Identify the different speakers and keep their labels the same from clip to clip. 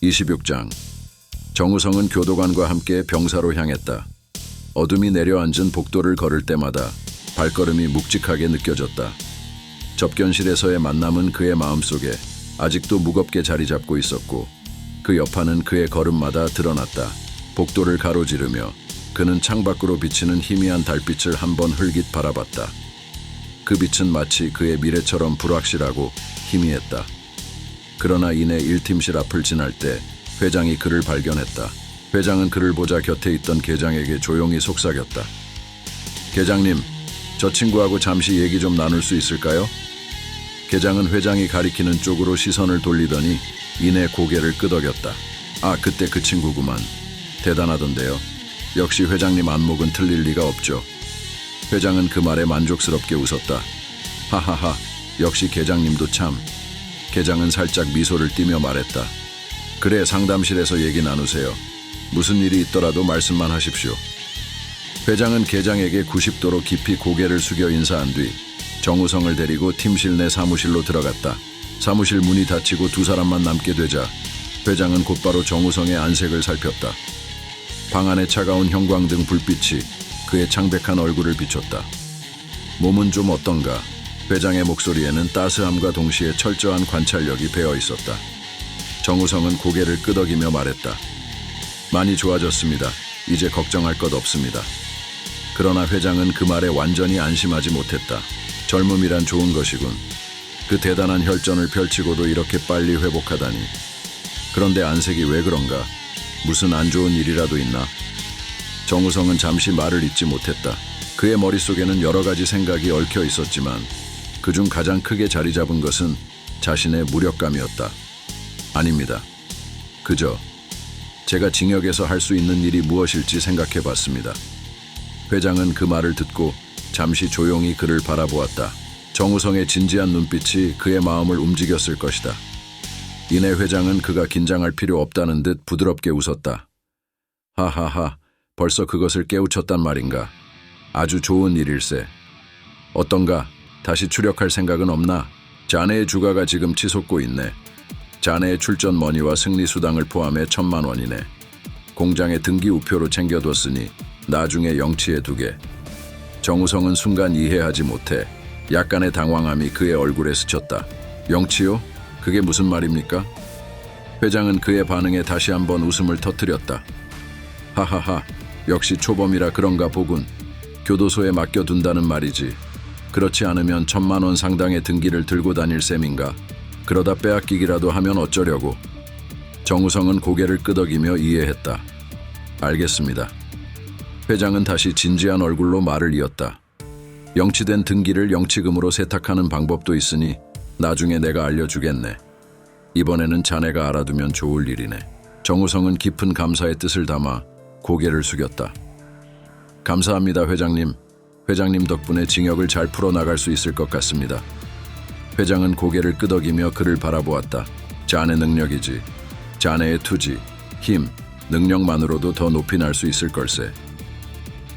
Speaker 1: 26장. 정우성은 교도관과 함께 병사로 향했다. 어둠이 내려앉은 복도를 걸을 때마다 발걸음이 묵직하게 느껴졌다. 접견실에서의 만남은 그의 마음속에 아직도 무겁게 자리 잡고 있었고 그 여파는 그의 걸음마다 드러났다. 복도를 가로지르며 그는 창밖으로 비치는 희미한 달빛을 한번 흘깃 바라봤다. 그 빛은 마치 그의 미래처럼 불확실하고 희미했다. 그러나 이내 1팀실 앞을 지날 때 회장이 그를 발견했다. 회장은 그를 보자 곁에 있던 계장에게 조용히 속삭였다. 계장님, 저 친구하고 잠시 얘기 좀 나눌 수 있을까요? 계장은 회장이 가리키는 쪽으로 시선을 돌리더니 이내 고개를 끄덕였다. 아, 그때 그 친구구만. 대단하던데요. 역시 회장님 안목은 틀릴 리가 없죠. 회장은 그 말에 만족스럽게 웃었다. 하하하, 역시 계장님도 참. 계장은 살짝 미소를 띠며 말했다. 그래, 상담실에서 얘기 나누세요. 무슨 일이 있더라도 말씀만 하십시오. 회장은 계장에게 90도로 깊이 고개를 숙여 인사한 뒤 정우성을 데리고 팀실 내 사무실로 들어갔다. 사무실 문이 닫히고 두 사람만 남게 되자 회장은 곧바로 정우성의 안색을 살폈다. 방 안의 차가운 형광등 불빛이 그의 창백한 얼굴을 비췄다. 몸은 좀 어떤가? 회장의 목소리에는 따스함과 동시에 철저한 관찰력이 배어 있었다. 정우성은 고개를 끄덕이며 말했다. 많이 좋아졌습니다. 이제 걱정할 것 없습니다. 그러나 회장은 그 말에 완전히 안심하지 못했다. 젊음이란 좋은 것이군. 그 대단한 혈전을 펼치고도 이렇게 빨리 회복하다니. 그런데 안색이 왜 그런가? 무슨 안 좋은 일이라도 있나? 정우성은 잠시 말을 잇지 못했다. 그의 머릿속에는 여러 가지 생각이 얽혀 있었지만 그중 가장 크게 자리 잡은 것은 자신의 무력감이었다. 아닙니다. 그저 제가 징역에서 할 수 있는 일이 무엇일지 생각해 봤습니다. 회장은 그 말을 듣고 잠시 조용히 그를 바라보았다. 정우성의 진지한 눈빛이 그의 마음을 움직였을 것이다. 이내 회장은 그가 긴장할 필요 없다는 듯 부드럽게 웃었다. 하하하, 벌써 그것을 깨우쳤단 말인가. 아주 좋은 일일세. 어떤가? 다시 출역할 생각은 없나? 자네의 주가가 지금 치솟고 있네. 자네의 출전 머니와 승리 수당을 포함해 1,000만 원이네. 공장에 등기 우표로 챙겨뒀으니 나중에 영치에 두게. 정우성은 순간 이해하지 못해 약간의 당황함이 그의 얼굴에 스쳤다. 영치요? 그게 무슨 말입니까? 회장은 그의 반응에 다시 한번 웃음을 터뜨렸다. 하하하, 역시 초범이라 그런가 보군. 교도소에 맡겨둔다는 말이지. 그렇지 않으면 1,000만 원 상당의 등기를 들고 다닐 셈인가? 그러다 빼앗기기라도 하면 어쩌려고. 정우성은 고개를 끄덕이며 이해했다. 알겠습니다. 회장은 다시 진지한 얼굴로 말을 이었다. 영치된 등기를 영치금으로 세탁하는 방법도 있으니 나중에 내가 알려주겠네. 이번에는 자네가 알아두면 좋을 일이네. 정우성은 깊은 감사의 뜻을 담아 고개를 숙였다. 감사합니다, 회장님. 회장님 덕분에 징역을 잘 풀어나갈 수 있을 것 같습니다. 회장은 고개를 끄덕이며 그를 바라보았다. 자네 능력이지. 자네의 투지, 힘, 능력만으로도 더 높이 날 수 있을 걸세.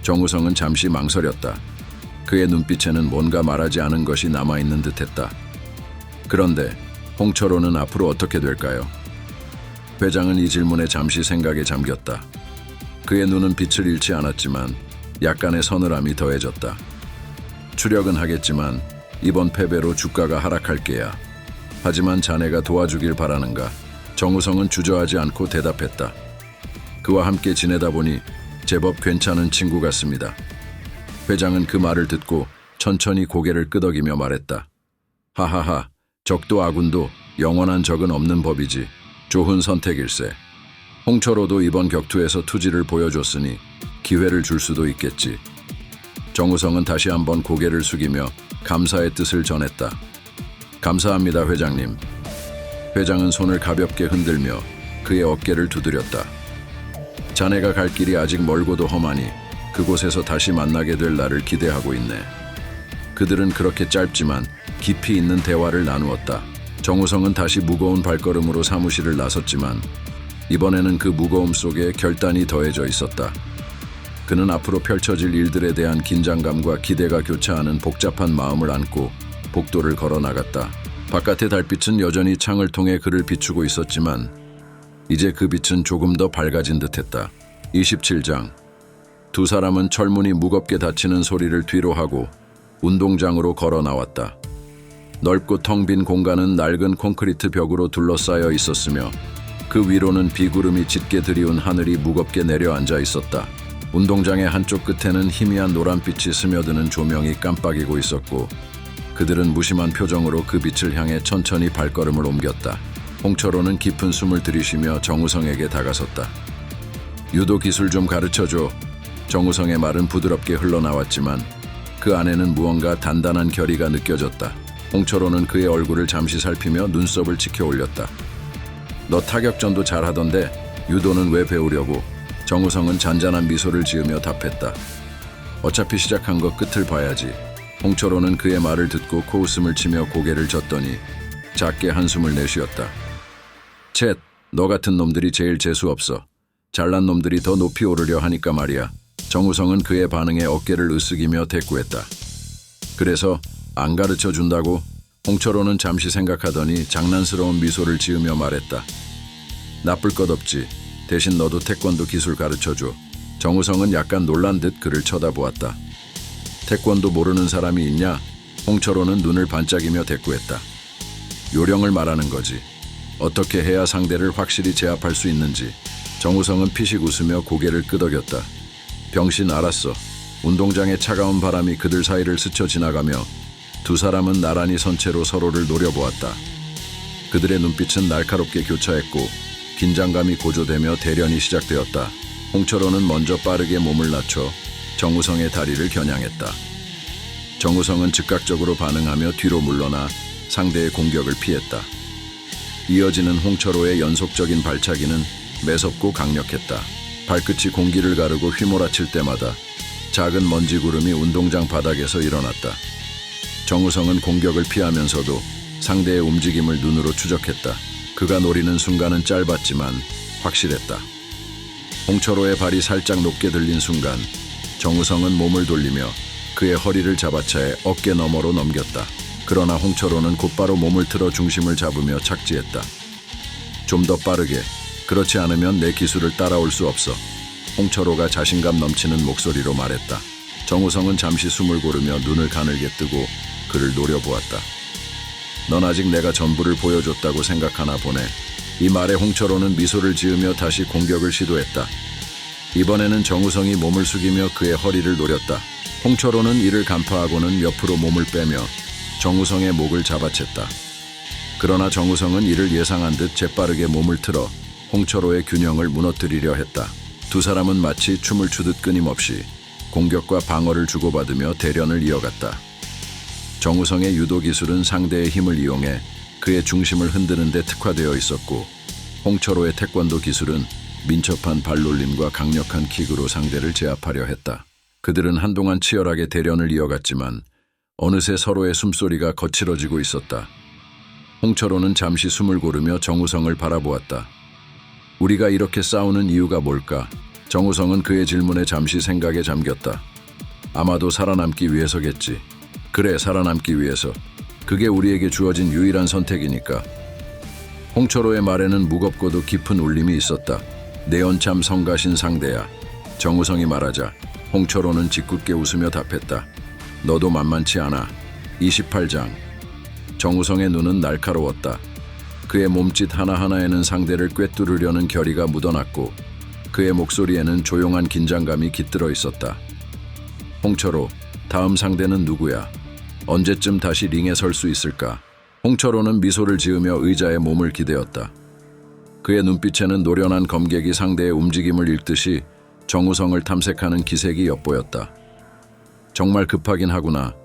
Speaker 1: 정우성은 잠시 망설였다. 그의 눈빛에는 뭔가 말하지 않은 것이 남아있는 듯했다. 그런데 홍철호는 앞으로 어떻게 될까요? 회장은 이 질문에 잠시 생각에 잠겼다. 그의 눈은 빛을 잃지 않았지만 약간의 서늘함이 더해졌다. 출역은 하겠지만 이번 패배로 주가가 하락할 게야. 하지만 자네가 도와주길 바라는가? 정우성은 주저하지 않고 대답했다. 그와 함께 지내다 보니 제법 괜찮은 친구 같습니다. 회장은 그 말을 듣고 천천히 고개를 끄덕이며 말했다. 하하하, 적도 아군도 영원한 적은 없는 법이지. 좋은 선택일세. 홍철호도 이번 격투에서 투지를 보여줬으니 기회를 줄 수도 있겠지. 정우성은 다시 한번 고개를 숙이며 감사의 뜻을 전했다. 감사합니다, 회장님. 회장은 손을 가볍게 흔들며 그의 어깨를 두드렸다. 자네가 갈 길이 아직 멀고도 험하니 그곳에서 다시 만나게 될 날을 기대하고 있네. 그들은 그렇게 짧지만 깊이 있는 대화를 나누었다. 정우성은 다시 무거운 발걸음으로 사무실을 나섰지만 이번에는 그 무거움 속에 결단이 더해져 있었다. 그는 앞으로 펼쳐질 일들에 대한 긴장감과 기대가 교차하는 복잡한 마음을 안고 복도를 걸어 나갔다. 바깥의 달빛은 여전히 창을 통해 그를 비추고 있었지만 이제 그 빛은 조금 더 밝아진 듯했다. 27장. 두 사람은 철문이 무겁게 닫히는 소리를 뒤로 하고 운동장으로 걸어 나왔다. 넓고 텅 빈 공간은 낡은 콘크리트 벽으로 둘러싸여 있었으며 그 위로는 비구름이 짙게 드리운 하늘이 무겁게 내려앉아 있었다. 운동장의 한쪽 끝에는 희미한 노란빛이 스며드는 조명이 깜빡이고 있었고 그들은 무심한 표정으로 그 빛을 향해 천천히 발걸음을 옮겼다. 홍철호는 깊은 숨을 들이쉬며 정우성에게 다가섰다. 유도 기술 좀 가르쳐줘. 정우성의 말은 부드럽게 흘러나왔지만 그 안에는 무언가 단단한 결의가 느껴졌다. 홍철호는 그의 얼굴을 잠시 살피며 눈썹을 치켜 올렸다. 너 타격전도 잘하던데 유도는 왜 배우려고? 정우성은 잔잔한 미소를 지으며 답했다. 어차피 시작한 거 끝을 봐야지. 홍철호는 그의 말을 듣고 코웃음을 치며 고개를 젓더니 작게 한숨을 내쉬었다. 쳇, 너 같은 놈들이 제일 재수없어. 잘난 놈들이 더 높이 오르려 하니까 말이야. 정우성은 그의 반응에 어깨를 으쓱이며 대꾸했다. 그래서 안 가르쳐 준다고? 홍철호는 잠시 생각하더니 장난스러운 미소를 지으며 말했다. 나쁠 것 없지. 대신 너도 태권도 기술 가르쳐줘. 정우성은 약간 놀란 듯 그를 쳐다보았다. 태권도 모르는 사람이 있냐? 홍철호는 눈을 반짝이며 대꾸했다. 요령을 말하는 거지. 어떻게 해야 상대를 확실히 제압할 수 있는지. 정우성은 피식 웃으며 고개를 끄덕였다. 병신 알았어. 운동장의 차가운 바람이 그들 사이를 스쳐 지나가며 두 사람은 나란히 선 채로 서로를 노려보았다. 그들의 눈빛은 날카롭게 교차했고 긴장감이 고조되며 대련이 시작되었다. 홍철호는 먼저 빠르게 몸을 낮춰 정우성의 다리를 겨냥했다. 정우성은 즉각적으로 반응하며 뒤로 물러나 상대의 공격을 피했다. 이어지는 홍철호의 연속적인 발차기는 매섭고 강력했다. 발끝이 공기를 가르고 휘몰아칠 때마다 작은 먼지 구름이 운동장 바닥에서 일어났다. 정우성은 공격을 피하면서도 상대의 움직임을 눈으로 추적했다. 그가 노리는 순간은 짧았지만 확실했다. 홍철호의 발이 살짝 높게 들린 순간 정우성은 몸을 돌리며 그의 허리를 잡아차해 어깨 너머로 넘겼다. 그러나 홍철호는 곧바로 몸을 틀어 중심을 잡으며 착지했다. 좀 더 빠르게. 그렇지 않으면 내 기술을 따라올 수 없어. 홍철호가 자신감 넘치는 목소리로 말했다. 정우성은 잠시 숨을 고르며 눈을 가늘게 뜨고 그를 노려보았다. 넌 아직 내가 전부를 보여줬다고 생각하나 보네. 이 말에 홍철호는 미소를 지으며 다시 공격을 시도했다. 이번에는 정우성이 몸을 숙이며 그의 허리를 노렸다. 홍철호는 이를 간파하고는 옆으로 몸을 빼며 정우성의 목을 잡아챘다. 그러나 정우성은 이를 예상한 듯 재빠르게 몸을 틀어 홍철호의 균형을 무너뜨리려 했다. 두 사람은 마치 춤을 추듯 끊임없이 공격과 방어를 주고받으며 대련을 이어갔다. 정우성의 유도 기술은 상대의 힘을 이용해 그의 중심을 흔드는 데 특화되어 있었고 홍철호의 태권도 기술은 민첩한 발놀림과 강력한 킥으로 상대를 제압하려 했다. 그들은 한동안 치열하게 대련을 이어갔지만 어느새 서로의 숨소리가 거칠어지고 있었다. 홍철호는 잠시 숨을 고르며 정우성을 바라보았다. 우리가 이렇게 싸우는 이유가 뭘까? 정우성은 그의 질문에 잠시 생각에 잠겼다. 아마도 살아남기 위해서겠지. 그래, 살아남기 위해서. 그게 우리에게 주어진 유일한 선택이니까. 홍철호의 말에는 무겁고도 깊은 울림이 있었다. 내 연참 성가신 상대야. 정우성이 말하자 홍철호는 짓궂게 웃으며 답했다. 너도 만만치 않아. 28장. 정우성의 눈은 날카로웠다. 그의 몸짓 하나하나에는 상대를 꿰뚫으려는 결의가 묻어났고 그의 목소리에는 조용한 긴장감이 깃들어 있었다. 홍철호, 다음 상대는 누구야? 언제쯤 다시 링에 설 수 있을까? 홍철호는 미소를 지으며 의자에 몸을 기대었다. 그의 눈빛에는 노련한 검객이 상대의 움직임을 읽듯이 정우성을 탐색하는 기색이 엿보였다. 정말 급하긴 하구나.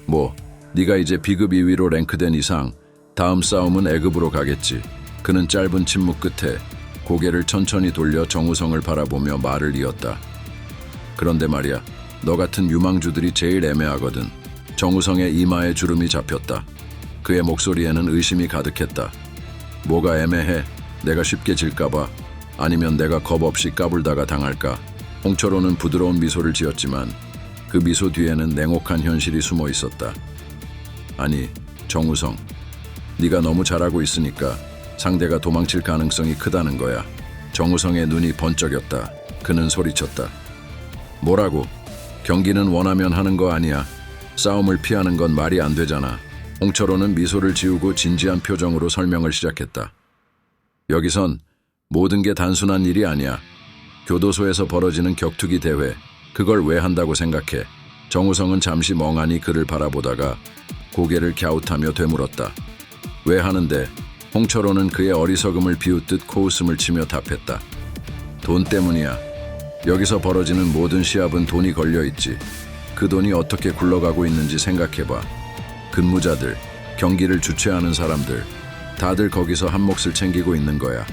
Speaker 1: 뭐, 네가 이제 비급 2위로 랭크된 이상 다음 싸움은 A급으로 가겠지. 그는 짧은 침묵 끝에 고개를 천천히 돌려 정우성을 바라보며 말을 이었다. 그런데 말이야, 너 같은 유망주들이 제일 애매하거든. 정우성의 이마에 주름이 잡혔다. 그의 목소리에는 의심이 가득했다. 뭐가 애매해? 내가 쉽게 질까봐? 아니면 내가 겁 없이 까불다가 당할까? 홍철호는 부드러운 미소를 지었지만 그 미소 뒤에는 냉혹한 현실이 숨어 있었다. 아니, 정우성, 네가 너무 잘하고 있으니까 상대가 도망칠 가능성이 크다는 거야. 정우성의 눈이 번쩍였다. 그는 소리쳤다. 뭐라고? 경기는 원하면 하는 거 아니야. 싸움을 피하는 건 말이 안 되잖아. 홍철호는 미소를 지우고 진지한 표정으로 설명을 시작했다. 여기선 모든 게 단순한 일이 아니야. 교도소에서 벌어지는 격투기 대회, 그걸 왜 한다고 생각해? 정우성은 잠시 멍하니 그를 바라보다가 고개를 갸웃하며 되물었다. 왜 하는데? 홍철호는 그의 어리석음을 비웃듯 코웃음을 치며 답했다. 돈 때문이야. 여기서 벌어지는 모든 시합은 돈이 걸려있지. 그 돈이 어떻게 굴러가고 있는지 생각해봐. 근무자들, 경기를 주최하는 사람들, 다들 거기서 한 몫을 챙기고 있는 거야.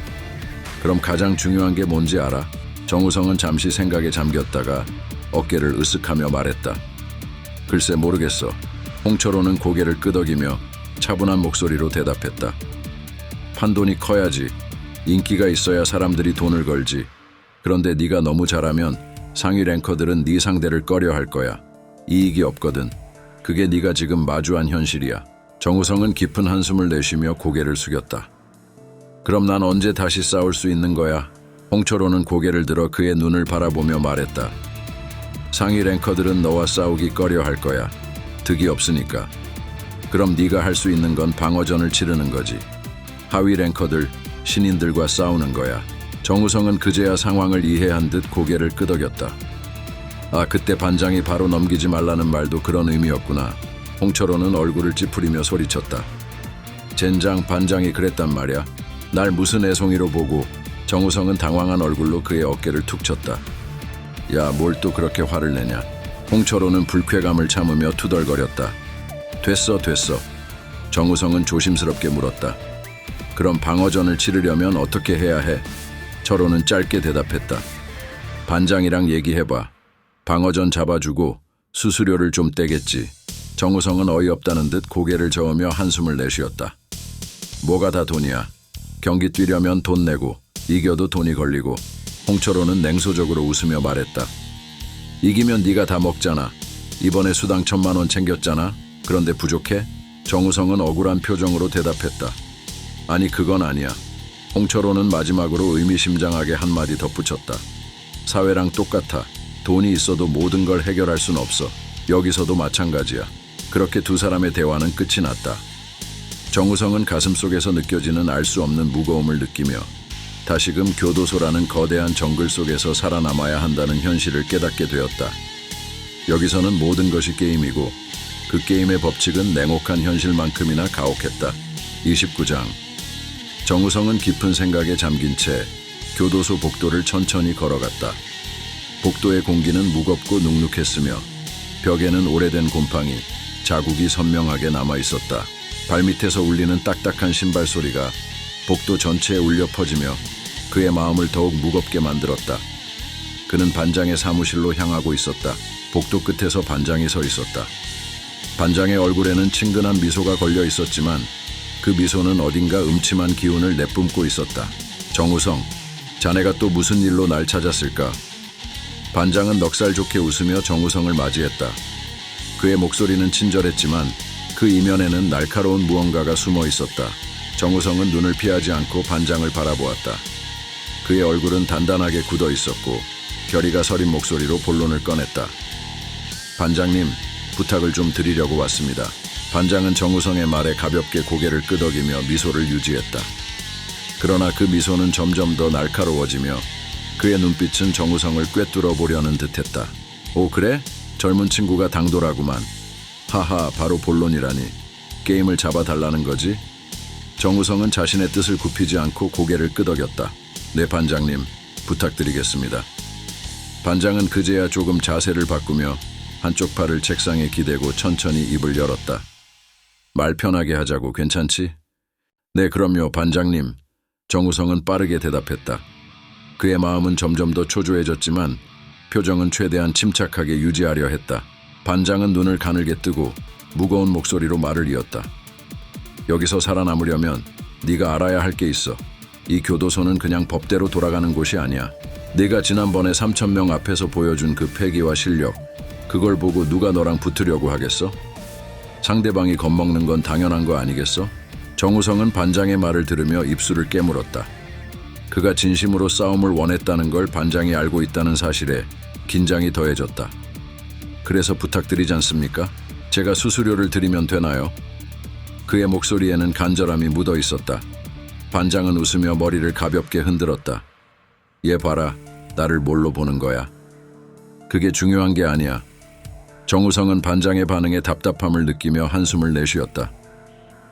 Speaker 1: 그럼 가장 중요한 게 뭔지 알아? 정우성은 잠시 생각에 잠겼다가 어깨를 으쓱하며 말했다. 글쎄 모르겠어. 홍철호는 고개를 끄덕이며 차분한 목소리로 대답했다. 판돈이 커야지. 인기가 있어야 사람들이 돈을 걸지. 그런데 네가 너무 잘하면 상위 랭커들은 네 상대를 꺼려 할 거야. 이익이 없거든. 그게 네가 지금 마주한 현실이야. 정우성은 깊은 한숨을 내쉬며 고개를 숙였다. 그럼 난 언제 다시 싸울 수 있는 거야? 홍철호는 고개를 들어 그의 눈을 바라보며 말했다. 상위 랭커들은 너와 싸우기 꺼려 할 거야. 득이 없으니까. 그럼 네가 할 수 있는 건 방어전을 치르는 거지. 하위 랭커들, 신인들과 싸우는 거야. 정우성은 그제야 상황을 이해한 듯 고개를 끄덕였다. 아, 그때 반장이 바로 넘기지 말라는 말도 그런 의미였구나. 홍철호는 얼굴을 찌푸리며 소리쳤다. 젠장, 반장이 그랬단 말이야. 날 무슨 애송이로 보고. 정우성은 당황한 얼굴로 그의 어깨를 툭 쳤다. 야, 뭘 또 그렇게 화를 내냐. 홍철호는 불쾌감을 참으며 투덜거렸다. 됐어. 정우성은 조심스럽게 물었다. 그럼 방어전을 치르려면 어떻게 해야 해? 철호는 짧게 대답했다. 반장이랑 얘기해봐. 방어전 잡아주고 수수료를 좀 떼겠지. 정우성은 어이없다는 듯 고개를 저으며 한숨을 내쉬었다. 뭐가 다 돈이야. 경기 뛰려면 돈 내고 이겨도 돈이 걸리고. 홍철호는 냉소적으로 웃으며 말했다. 이기면 네가 다 먹잖아. 이번에 수당 1,000만 원 챙겼잖아. 그런데 부족해? 정우성은 억울한 표정으로 대답했다. 아니, 그건 아니야. 홍철호는 마지막으로 의미심장하게 한마디 덧붙였다. 사회랑 똑같아. 돈이 있어도 모든 걸 해결할 순 없어. 여기서도 마찬가지야. 그렇게 두 사람의 대화는 끝이 났다. 정우성은 가슴속에서 느껴지는 알 수 없는 무거움을 느끼며 다시금 교도소라는 거대한 정글 속에서 살아남아야 한다는 현실을 깨닫게 되었다. 여기서는 모든 것이 게임이고 그 게임의 법칙은 냉혹한 현실만큼이나 가혹했다. 29장. 정우성은 깊은 생각에 잠긴 채 교도소 복도를 천천히 걸어갔다. 복도의 공기는 무겁고 눅눅했으며 벽에는 오래된 곰팡이, 자국이 선명하게 남아있었다. 발밑에서 울리는 딱딱한 신발 소리가 복도 전체에 울려 퍼지며 그의 마음을 더욱 무겁게 만들었다. 그는 반장의 사무실로 향하고 있었다. 복도 끝에서 반장이 서 있었다. 반장의 얼굴에는 친근한 미소가 걸려 있었지만 그 미소는 어딘가 음침한 기운을 내뿜고 있었다. 정우성, 자네가 또 무슨 일로 날 찾았을까? 반장은 넉살 좋게 웃으며 정우성을 맞이했다. 그의 목소리는 친절했지만 그 이면에는 날카로운 무언가가 숨어 있었다. 정우성은 눈을 피하지 않고 반장을 바라보았다. 그의 얼굴은 단단하게 굳어 있었고 결의가 서린 목소리로 본론을 꺼냈다. 반장님, 부탁을 좀 드리려고 왔습니다. 반장은 정우성의 말에 가볍게 고개를 끄덕이며 미소를 유지했다. 그러나 그 미소는 점점 더 날카로워지며 그의 눈빛은 정우성을 꿰뚫어 보려는 듯했다. 오, 그래? 젊은 친구가 당돌하구만. 하하, 바로 본론이라니. 게임을 잡아달라는 거지? 정우성은 자신의 뜻을 굽히지 않고 고개를 끄덕였다. 네, 반장님, 부탁드리겠습니다. 반장은 그제야 조금 자세를 바꾸며 한쪽 팔을 책상에 기대고 천천히 입을 열었다. 말 편하게 하자고, 괜찮지? 네, 그럼요, 반장님. 정우성은 빠르게 대답했다. 그의 마음은 점점 더 초조해졌지만 표정은 최대한 침착하게 유지하려 했다. 반장은 눈을 가늘게 뜨고 무거운 목소리로 말을 이었다. 여기서 살아남으려면 네가 알아야 할 게 있어. 이 교도소는 그냥 법대로 돌아가는 곳이 아니야. 네가 지난번에 3,000명 앞에서 보여준 그 패기와 실력, 그걸 보고 누가 너랑 붙으려고 하겠어? 상대방이 겁먹는 건 당연한 거 아니겠어? 정우성은 반장의 말을 들으며 입술을 깨물었다. 그가 진심으로 싸움을 원했다는 걸 반장이 알고 있다는 사실에 긴장이 더해졌다. 그래서 부탁드리지 않습니까? 제가 수수료를 드리면 되나요? 그의 목소리에는 간절함이 묻어 있었다. 반장은 웃으며 머리를 가볍게 흔들었다. 얘 봐라, 나를 뭘로 보는 거야? 그게 중요한 게 아니야. 정우성은 반장의 반응에 답답함을 느끼며 한숨을 내쉬었다.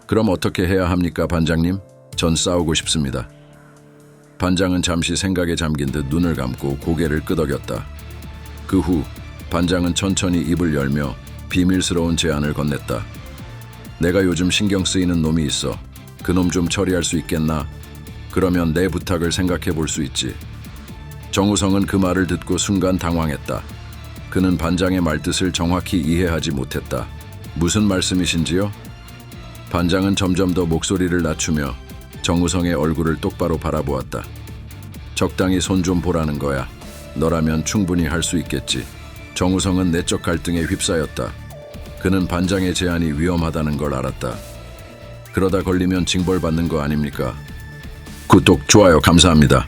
Speaker 1: 그럼 어떻게 해야 합니까, 반장님? 전 싸우고 싶습니다. 반장은 잠시 생각에 잠긴 듯 눈을 감고 고개를 끄덕였다. 그 후 반장은 천천히 입을 열며 비밀스러운 제안을 건넸다. 내가 요즘 신경 쓰이는 놈이 있어. 그놈 좀 처리할 수 있겠나? 그러면 내 부탁을 생각해 볼 수 있지. 정우성은 그 말을 듣고 순간 당황했다. 그는 반장의 말뜻을 정확히 이해하지 못했다. 무슨 말씀이신지요? 반장은 점점 더 목소리를 낮추며 정우성의 얼굴을 똑바로 바라보았다. 적당히 손 좀 보라는 거야. 너라면 충분히 할 수 있겠지. 정우성은 내적 갈등에 휩싸였다. 그는 반장의 제안이 위험하다는 걸 알았다. 그러다 걸리면 징벌받는 거 아닙니까? 구독, 좋아요 감사합니다.